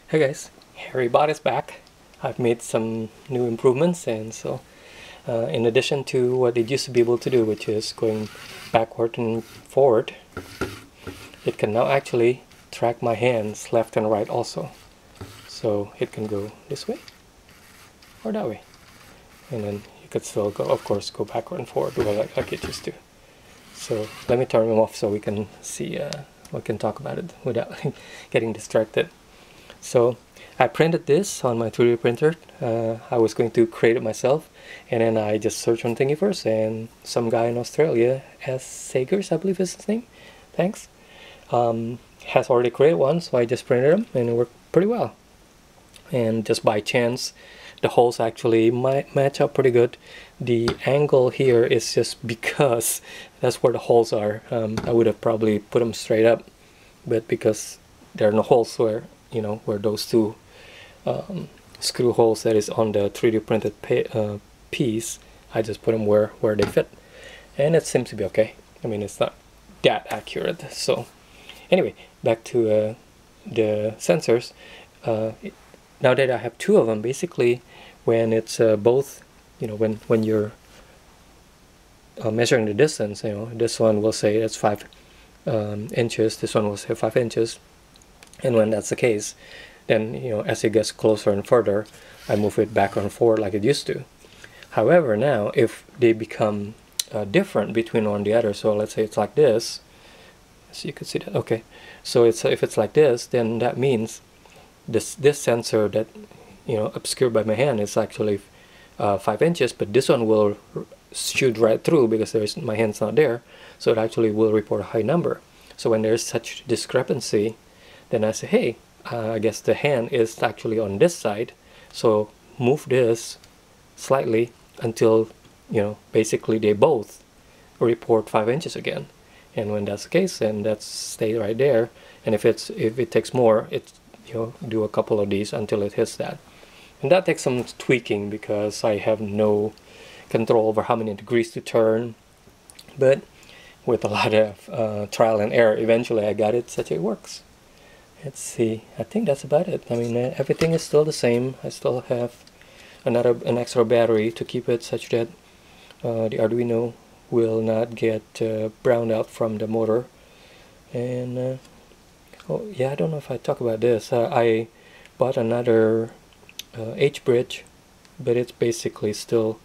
Hey guys, Haribot is back. I've made some new improvements, and so in addition to what it used to be able to do, which is going backward and forward, it can now actually track my hands left and right also. So it can go this way or that way, and then you could still go, of course, go backward and forward like it used to. So let me turn them off so we can see, we can talk about it without getting distracted. So I printed this on my 3D printer. I was going to create it myself, and then I just searched on Thingiverse, and some guy in Australia, ssagers I believe is his name, thanks, has already created one, so I just printed them and it worked pretty well. And just by chance, the holes actually might match up pretty good. The angle here is just because that's where the holes are. I would have probably put them straight up, but because there are no holes where those two screw holes that is on the 3D printed piece, I just put them where they fit, and it seems to be okay. I mean, it's not that accurate. So anyway, back to the sensors. Now that I have two of them, basically when it's both, when you're measuring the distance, this one will say it's 5 inches, this one will say 5 inches. And when that's the case, then as it gets closer and further, I move it back and forward like it used to. However, now if they become different between one and the other, so let's say it's like this, so you can see that. Okay, so if it's like this, then that means this sensor that obscured by my hand is actually 5 inches, but this one will shoot right through because my hand's not there, so it actually will report a high number. So when there's such discrepancy, then I say, hey, I guess the hand is actually on this side, so move this slightly until basically they both report 5 inches again. And when that's the case, then that's stay right there. And if it takes more, it's do a couple of these until it hits that. And that takes some tweaking because I have no control over how many degrees to turn, but with a lot of trial and error, eventually I got it such it works. Let's see, I think that's about it. I mean, everything is still the same. I still have an extra battery to keep it such that the Arduino will not get browned out from the motor. And oh yeah, I don't know if I talk about this. I bought another H-bridge, but it's basically still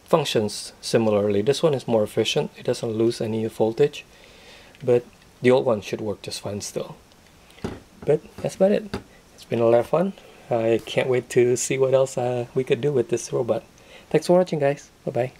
functions similarly. This one is more efficient. It doesn't lose any voltage, but the old one should work just fine still. But that's about it. It's been a lot of fun. I can't wait to see what else we could do with this robot. Thanks for watching, guys. Bye-bye.